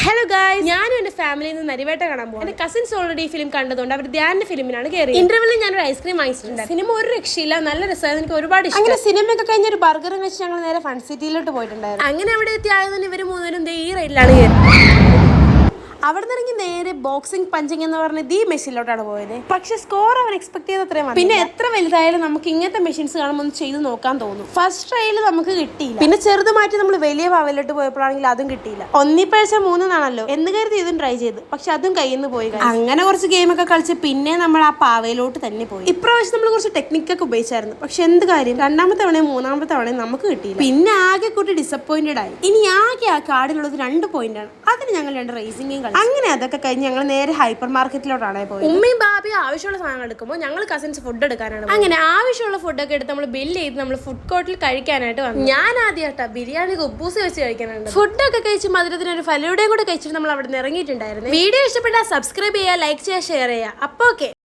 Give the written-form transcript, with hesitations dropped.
Hello guys, ഞാനും എന്റെ ഫാമിലിയിൽ നിന്ന് നരിവേട്ട കാണാൻ പോകും. എന്റെ കസിൻസ് ഓൾറെഡി ഈ ഫിലിം കണ്ടതുകൊണ്ട് അവർ ധ്യാനിന്റെ ഫിലിമിനാണ് കയറി. ഇന്റർവെല്ലിൽ ഞാനൊരു ഐസ്ക്രീം വാങ്ങിച്ചിട്ടുണ്ട്. സിനിമ ഒരു രക്ഷയില്ല, നല്ല രസമായിരുന്നു, എനിക്ക് ഒരുപാട് ഇഷ്ടം. അങ്ങനെ സിനിമയൊക്കെ കഴിഞ്ഞ ഒരു ബർഗറും വെച്ച് ഞങ്ങൾ നേരെ ഫൺ സിറ്റിയിലോട്ട് പോയിട്ടുണ്ടായിരുന്നു. അങ്ങനെ അവിടെ എത്തിയായതുകൊണ്ട് ഇവർ മൂന്നുപേരും ഈ റൈഡിലാണ് കയറി. അവിടെ നിന്ന് നേരെ ബോക്സിംഗ് പഞ്ചിങ് എന്ന് പറഞ്ഞ ഈ മെഷീനിലോട്ടാണ് പോയത്. പക്ഷെ സ്കോർ അവർ എക്സ്പെക്ട് ചെയ്ത അത്രയും. പിന്നെ എത്ര വലുതായാലും നമുക്ക് ഇങ്ങനത്തെ മെഷീൻസ് കാണുമ്പോൾ ഒന്ന് ചെയ്ത് നോക്കാൻ തോന്നും. ഫസ്റ്റ് ട്രയൽ നമുക്ക് കിട്ടിയില്ല. പിന്നെ ചെറുതുമായിട്ട് നമ്മൾ വലിയ പാവയിലോട്ട് പോയപ്പോഴാണെങ്കിൽ അതും കിട്ടിയില്ല. ഒന്നിപ്പഴിച്ച 3 എന്ന് കരുതി ഇതും ട്രൈ ചെയ്ത്, പക്ഷെ അതും കയ്യിൽ നിന്ന് പോയി. അങ്ങനെ കുറച്ച് ഗെയിമൊക്കെ കളിച്ച് പിന്നെ നമ്മൾ ആ പാവയിലോട്ട് തന്നെ പോയി. ഇപ്രാവശ്യം നമ്മൾ കുറച്ച് ടെക്നിക്കൊക്കെ ഉപയോഗിച്ചായിരുന്നു. പക്ഷെ എന്ത് കാര്യം, രണ്ടാമത്തെ തവണയും മൂന്നാമത്തെ തവണയും നമുക്ക് കിട്ടിയില്ല. പിന്നെ ആകെ കൂട്ടി ഡിസപ്പോയിന്റഡ് ആയി. ഇനി ആകെ ആ കാർഡിലുള്ളത് 2 പോയിന്റാണ്. അതിന് ഞങ്ങൾ 2 റേസിംഗ് ഗെയിം കളിച്ചു. അങ്ങനെ അതൊക്കെ കഴിഞ്ഞ് ഞങ്ങൾ നേരെ ഹൈപ്പർ മാർക്കറ്റിലോട്ടാണ് പോയത്. ഉമ്മയും ബാബിയും ആവശ്യമുള്ള സാധനങ്ങൾ എടുക്കുമ്പോൾ ഞങ്ങൾ കസിൻസ് ഫുഡ് എടുക്കാനാണ്. അങ്ങനെ ആവശ്യമുള്ള ഫുഡൊക്കെ എടുത്ത് നമ്മൾ ബില്ല് ചെയ്ത് നമ്മൾ ഫുഡ് കോർട്ടിൽ കഴിക്കാനായിട്ട് വന്നു. ഞാൻ ആദ്യമായിട്ടാ ബിരിയാണി കുബൂസ് വെച്ച് കഴിക്കാനുണ്ട്. ഫുഡൊക്കെ കഴിച്ച് മധുരത്തിന് ഒരു ഫലൂടയും കൂടെ കഴിച്ചിട്ട് നമ്മൾ അവിടെ നിന്ന് ഇറങ്ങിയിട്ടുണ്ടായിരുന്നു. വീഡിയോ ഇഷ്ടപ്പെട്ടാൽ സബ്സ്ക്രൈബ് ചെയ്യുക, ലൈക്ക് ചെയ്യുക, ഷെയർ ചെയ്യുക. അപ്പോൾ ഓക്കെ.